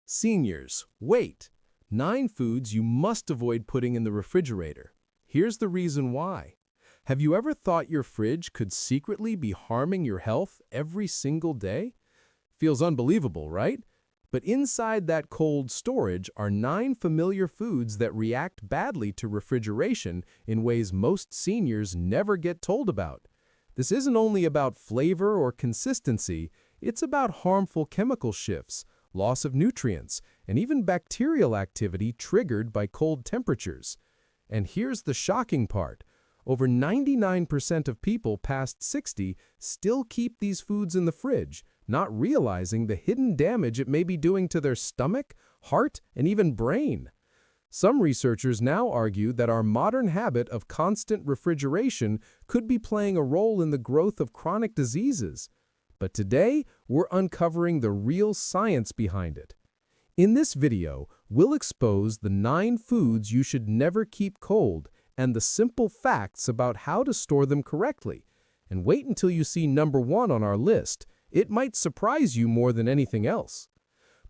Seniors, wait! 9 foods you must avoid putting in the refrigerator. Here's the reason why. Have you ever thought your fridge could secretly be harming your health every single day? Feels unbelievable, right? But inside that cold storage are 9 familiar foods that react badly to refrigeration in ways most seniors never get told about. This isn't only about flavor or consistency, it's about harmful chemical shifts, loss of nutrients, and even bacterial activity triggered by cold temperatures. And here's the shocking part. Over 99% of people past 60 still keep these foods in the fridge, not realizing the hidden damage it may be doing to their stomach, heart, and even brain. Some researchers now argue that our modern habit of constant refrigeration could be playing a role in the growth of chronic diseases. But today, we're uncovering the real science behind it. In this video, we'll expose the 9 foods you should never keep cold and the simple facts about how to store them correctly. And wait until you see number 1 on our list. It might surprise you more than anything else.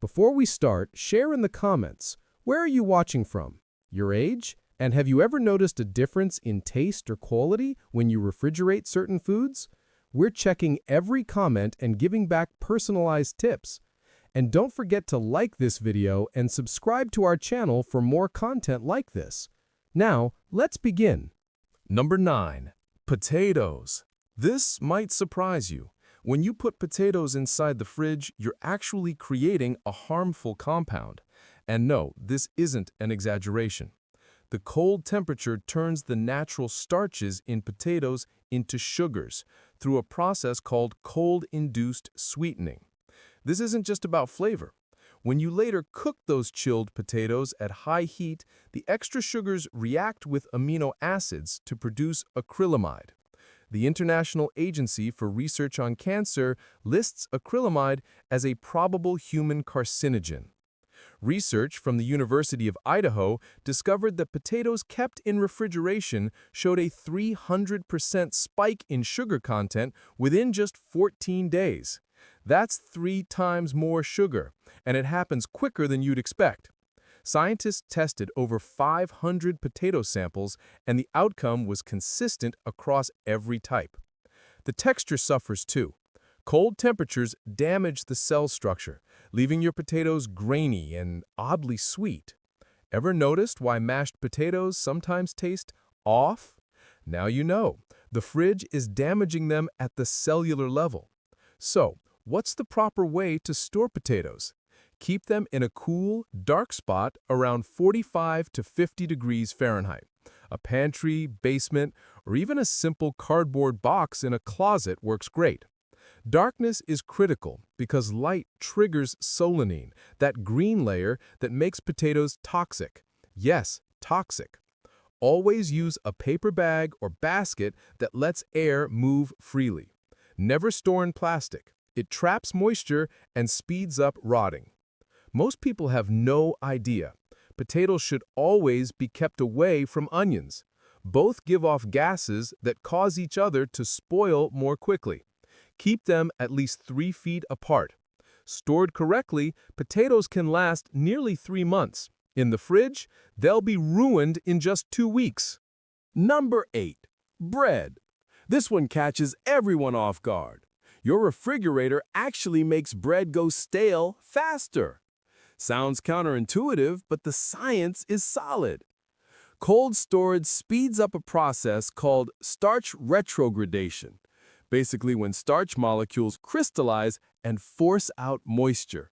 Before we start, share in the comments. Where are you watching from? Your age? And have you ever noticed a difference in taste or quality when you refrigerate certain foods? We're checking every comment and giving back personalized tips. And don't forget to like this video and subscribe to our channel for more content like this. Now, let's begin. Number 9. Potatoes. This might surprise you. When you put potatoes inside the fridge, you're actually creating a harmful compound. And no, this isn't an exaggeration. The cold temperature turns the natural starches in potatoes into sugars through a process called cold-induced sweetening. This isn't just about flavor. When you later cook those chilled potatoes at high heat, the extra sugars react with amino acids to produce acrylamide. The International Agency for Research on Cancer lists acrylamide as a probable human carcinogen. Research from the University of Idaho discovered that potatoes kept in refrigeration showed a 300% spike in sugar content within just 14 days. That's 3 times more sugar, and it happens quicker than you'd expect. Scientists tested over 500 potato samples, and the outcome was consistent across every type. The texture suffers too. Cold temperatures damage the cell structure, leaving your potatoes grainy and oddly sweet. Ever noticed why mashed potatoes sometimes taste off? Now you know. The fridge is damaging them at the cellular level. So, what's the proper way to store potatoes? Keep them in a cool, dark spot around 45 to 50 degrees Fahrenheit. A pantry, basement, or even a simple cardboard box in a closet works great. Darkness is critical because light triggers solanine, that green layer that makes potatoes toxic. Yes, toxic. Always use a paper bag or basket that lets air move freely. Never store in plastic. It traps moisture and speeds up rotting. Most people have no idea. Potatoes should always be kept away from onions. Both give off gases that cause each other to spoil more quickly. Keep them at least 3 feet apart. Stored correctly, potatoes can last nearly 3 months. In the fridge, they'll be ruined in just 2 weeks. Number 8. Bread. This one catches everyone off guard. Your refrigerator actually makes bread go stale faster. Sounds counterintuitive, but the science is solid. Cold storage speeds up a process called starch retrogradation. Basically when starch molecules crystallize and force out moisture.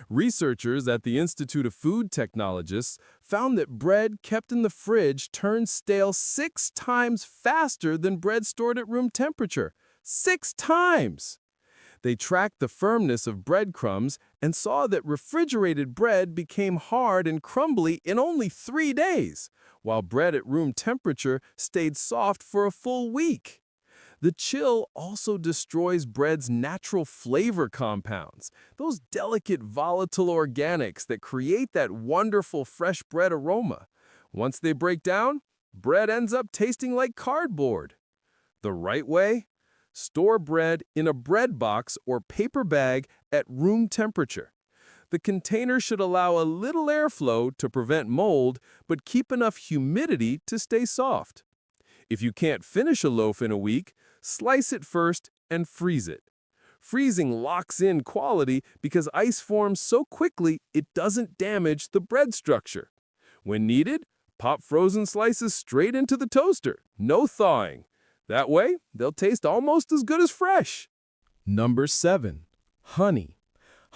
Researchers at the Institute of Food Technologists found that bread kept in the fridge turns stale 6 times faster than bread stored at room temperature. 6 times! They tracked the firmness of breadcrumbs and saw that refrigerated bread became hard and crumbly in only 3 days, while bread at room temperature stayed soft for a full week. The chill also destroys bread's natural flavor compounds, those delicate volatile organics that create that wonderful fresh bread aroma. Once they break down, bread ends up tasting like cardboard. The right way? Store bread in a bread box or paper bag at room temperature. The container should allow a little airflow to prevent mold, but keep enough humidity to stay soft. If you can't finish a loaf in a week, slice it first and freeze it. Freezing locks in quality because ice forms so quickly it doesn't damage the bread structure. When needed, pop frozen slices straight into the toaster, no thawing. That way, they'll taste almost as good as fresh. Number 7. Honey.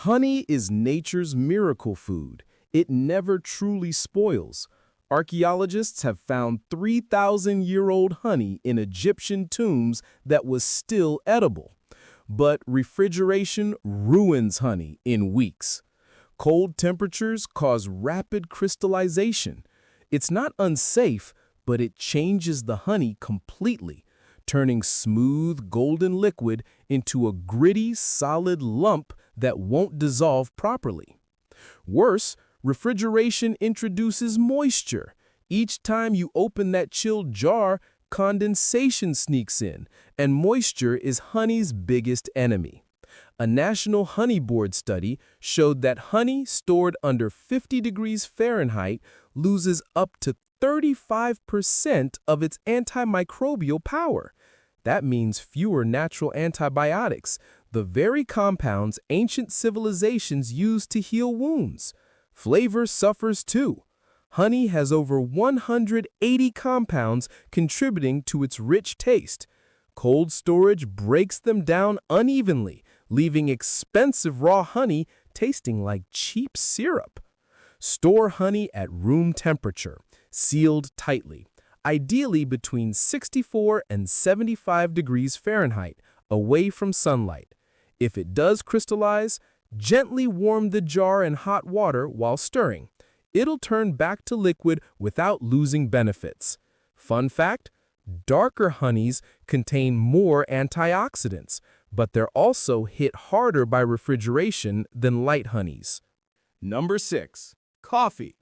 Honey is nature's miracle food. It never truly spoils. Archaeologists have found 3,000-year-old honey in Egyptian tombs that was still edible. But refrigeration ruins honey in weeks. Cold temperatures cause rapid crystallization. It's not unsafe, but it changes the honey completely, turning smooth golden liquid into a gritty, solid lump that won't dissolve properly. Worse, refrigeration introduces moisture. Each time you open that chilled jar, condensation sneaks in, and moisture is honey's biggest enemy. A National Honey Board study showed that honey stored under 50 degrees Fahrenheit loses up to 35% of its antimicrobial power. That means fewer natural antibiotics, the very compounds ancient civilizations used to heal wounds. Flavor suffers too. Honey has over 180 compounds contributing to its rich taste. Cold storage breaks them down unevenly, leaving expensive raw honey tasting like cheap syrup. Store honey at room temperature, sealed tightly, ideally between 64 and 75 degrees Fahrenheit, away from sunlight. If it does crystallize, gently warm the jar in hot water while stirring. It'll turn back to liquid without losing benefits. Fun fact, darker honeys contain more antioxidants, but they're also hit harder by refrigeration than light honeys. Number 6. Coffee.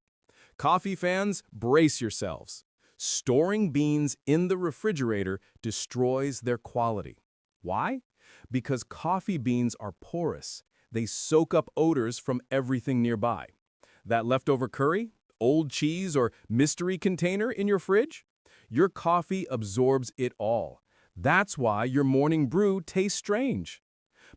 Coffee fans, brace yourselves. Storing beans in the refrigerator destroys their quality. Why? Because coffee beans are porous. They soak up odors from everything nearby. That leftover curry, old cheese, or mystery container in your fridge? Your coffee absorbs it all. That's why your morning brew tastes strange.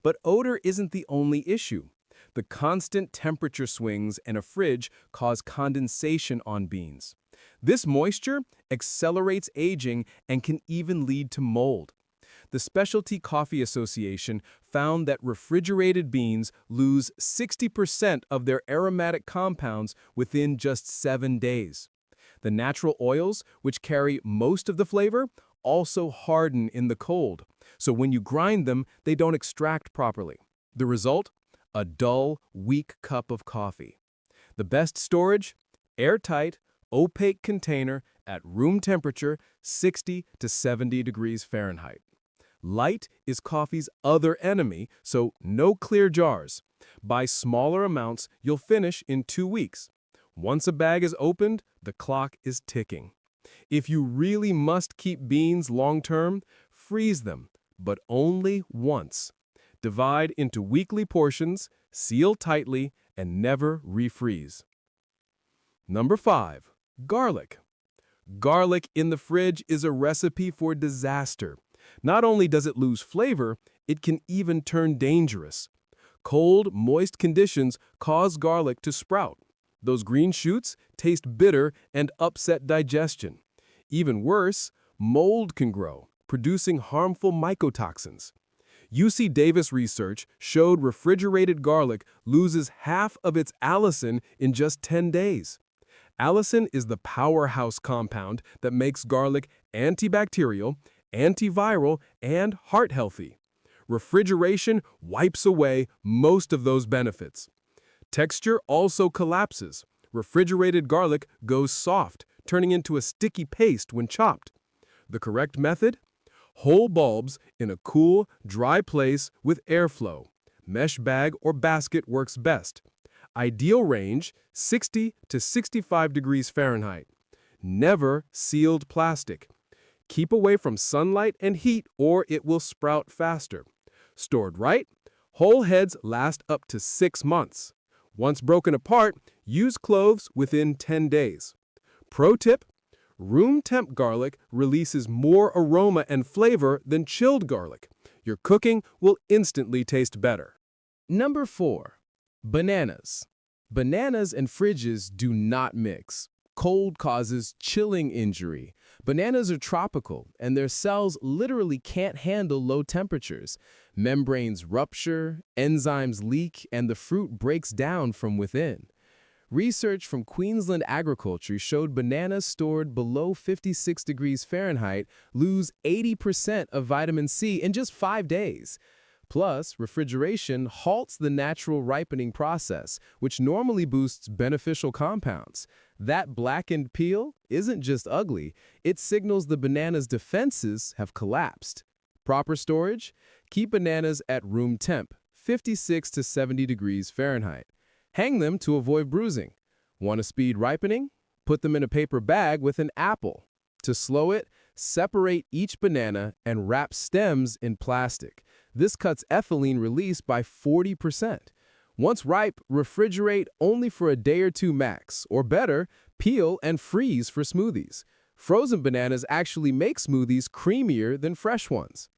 But odor isn't the only issue. The constant temperature swings in a fridge cause condensation on beans. This moisture accelerates aging and can even lead to mold. The Specialty Coffee Association found that refrigerated beans lose 60% of their aromatic compounds within just 7 days. The natural oils, which carry most of the flavor, also harden in the cold, so when you grind them, they don't extract properly. The result? A dull, weak cup of coffee. The best storage? Airtight, opaque container at room temperature, 60 to 70 degrees Fahrenheit. Light is coffee's other enemy, so no clear jars. Buy smaller amounts, you'll finish in 2 weeks. Once a bag is opened, the clock is ticking. If you really must keep beans long-term, freeze them, but only once. Divide into weekly portions, seal tightly, and never refreeze. Number 5. Garlic. Garlic in the fridge is a recipe for disaster. Not only does it lose flavor, it can even turn dangerous. Cold, moist conditions cause garlic to sprout. Those green shoots taste bitter and upset digestion. Even worse, mold can grow, producing harmful mycotoxins. UC Davis research showed refrigerated garlic loses half of its allicin in just 10 days. Allicin is the powerhouse compound that makes garlic antibacterial, antiviral, and heart-healthy. Refrigeration wipes away most of those benefits. Texture also collapses. Refrigerated garlic goes soft, turning into a sticky paste when chopped. The correct method? Whole bulbs in a cool, dry place with airflow. Mesh bag or basket works best. Ideal range, 60 to 65 degrees Fahrenheit. Never sealed plastic. Keep away from sunlight and heat or it will sprout faster. Stored right, whole heads last up to 6 months. Once broken apart, use cloves within 10 days. Pro tip: room temp garlic releases more aroma and flavor than chilled garlic. Your cooking will instantly taste better. Number 4. Bananas. Bananas and fridges do not mix. Cold causes chilling injury. Bananas are tropical, and their cells literally can't handle low temperatures. Membranes rupture, enzymes leak, and the fruit breaks down from within. Research from Queensland Agriculture showed bananas stored below 56 degrees Fahrenheit lose 80% of vitamin C in just 5 days. Plus, refrigeration halts the natural ripening process, which normally boosts beneficial compounds. That blackened peel isn't just ugly, it signals the banana's defenses have collapsed. Proper storage? Keep bananas at room temp, 56 to 70 degrees Fahrenheit. Hang them to avoid bruising. Want a speed ripening? Put them in a paper bag with an apple. To slow it, separate each banana and wrap stems in plastic. This cuts ethylene release by 40%. Once ripe, refrigerate only for a day or two max, or better, peel and freeze for smoothies. Frozen bananas actually make smoothies creamier than fresh ones.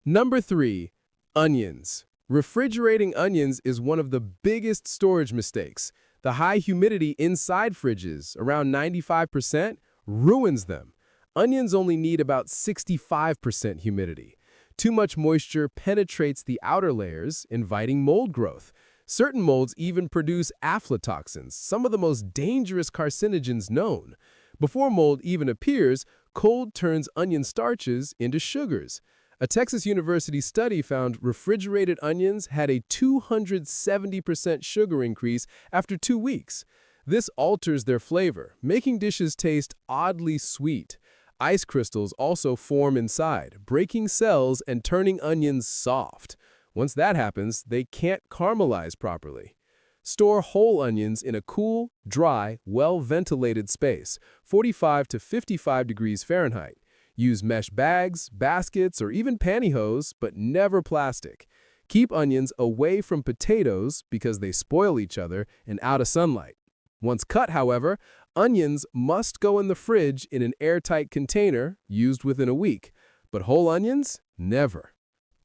Number 3. Onions. Refrigerating onions is one of the biggest storage mistakes. The high humidity inside fridges, around 95%, ruins them. Onions only need about 65% humidity. Too much moisture penetrates the outer layers, inviting mold growth. Certain molds even produce aflatoxins, some of the most dangerous carcinogens known. Before mold even appears, cold turns onion starches into sugars. A Texas University study found refrigerated onions had a 270% sugar increase after 2 weeks. This alters their flavor, making dishes taste oddly sweet. Ice crystals also form inside, breaking cells and turning onions soft. Once that happens, they can't caramelize properly. Store whole onions in a cool, dry, well-ventilated space, 45 to 55 degrees Fahrenheit. Use mesh bags, baskets, or even pantyhose, but never plastic. Keep onions away from potatoes because they spoil each other and out of sunlight. Once cut, however, onions must go in the fridge in an airtight container, used within a week. But whole onions, never.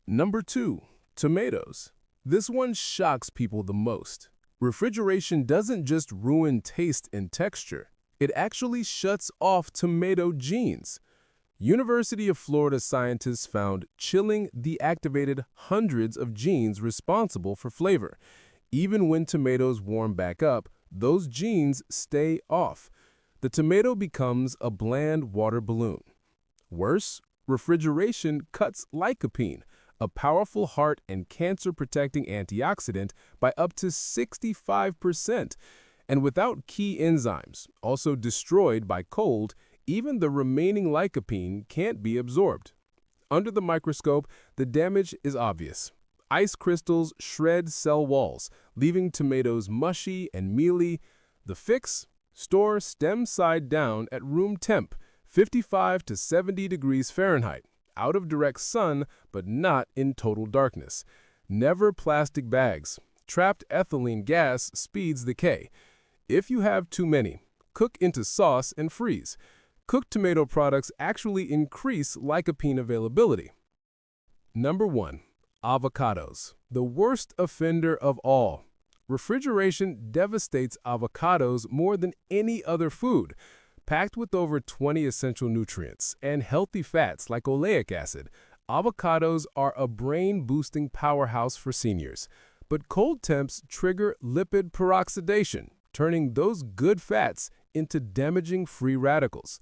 Number 2. Tomatoes. This one shocks people the most. Refrigeration doesn't just ruin taste and texture, it actually shuts off tomato genes. University of Florida scientists found chilling deactivated hundreds of genes responsible for flavor. Even when tomatoes warm back up, those genes stay off. The tomato becomes a bland water balloon. Worse, refrigeration cuts lycopene, a powerful heart and cancer-protecting antioxidant, by up to 65%. And without key enzymes, also destroyed by cold, even the remaining lycopene can't be absorbed. Under the microscope, the damage is obvious. Ice crystals shred cell walls, leaving tomatoes mushy and mealy. The fix? Store stem side down at room temp, 55 to 70 degrees Fahrenheit, out of direct sun, but not in total darkness. Never plastic bags. Trapped ethylene gas speeds decay. If you have too many, cook into sauce and freeze. Cooked tomato products actually increase lycopene availability. Number 1. Avocados. The worst offender of all. Refrigeration devastates avocados more than any other food. Packed with over 20 essential nutrients and healthy fats like oleic acid, avocados are a brain-boosting powerhouse for seniors. But cold temps trigger lipid peroxidation, turning those good fats into damaging free radicals.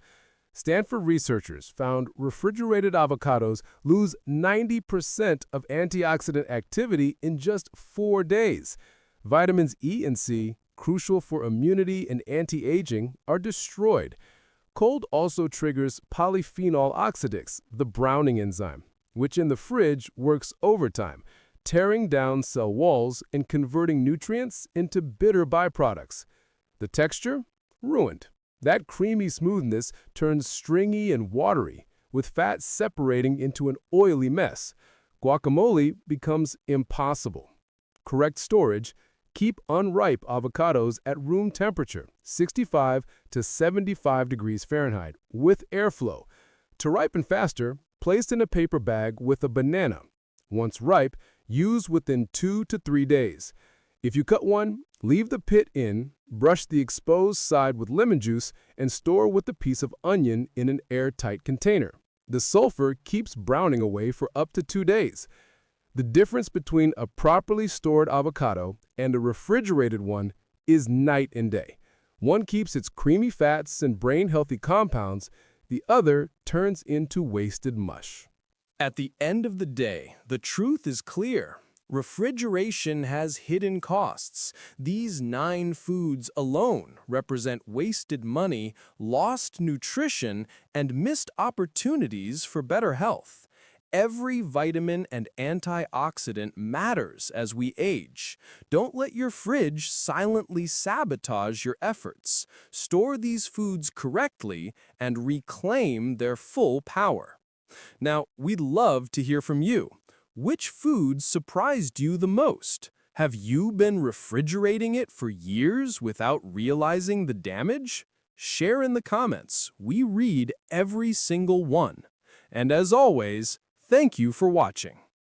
Stanford researchers found refrigerated avocados lose 90% of antioxidant activity in just 4 days. Vitamins E and C, crucial for immunity and anti-aging, are destroyed. Cold also triggers polyphenol oxidase, the browning enzyme, which in the fridge works overtime, tearing down cell walls and converting nutrients into bitter byproducts. The texture? Ruined. That creamy smoothness turns stringy and watery, with fat separating into an oily mess. Guacamole becomes impossible. Correct storage: Keep unripe avocados at room temperature, 65 to 75 degrees Fahrenheit, with airflow. To ripen faster, place in a paper bag with a banana. Once ripe, use within 2 to 3 days. If you cut one, leave the pit in, brush the exposed side with lemon juice, and store with a piece of onion in an airtight container. The sulfur keeps browning away for up to 2 days. The difference between a properly stored avocado and a refrigerated one is night and day. One keeps its creamy fats and brain-healthy compounds, the other turns into wasted mush. At the end of the day, the truth is clear. Refrigeration has hidden costs. These 9 foods alone represent wasted money, lost nutrition, and missed opportunities for better health. Every vitamin and antioxidant matters as we age. Don't let your fridge silently sabotage your efforts. Store these foods correctly and reclaim their full power. Now, we'd love to hear from you. Which foods surprised you the most? Have you been refrigerating it for years without realizing the damage? Share in the comments. We read every single one. And as always, thank you for watching.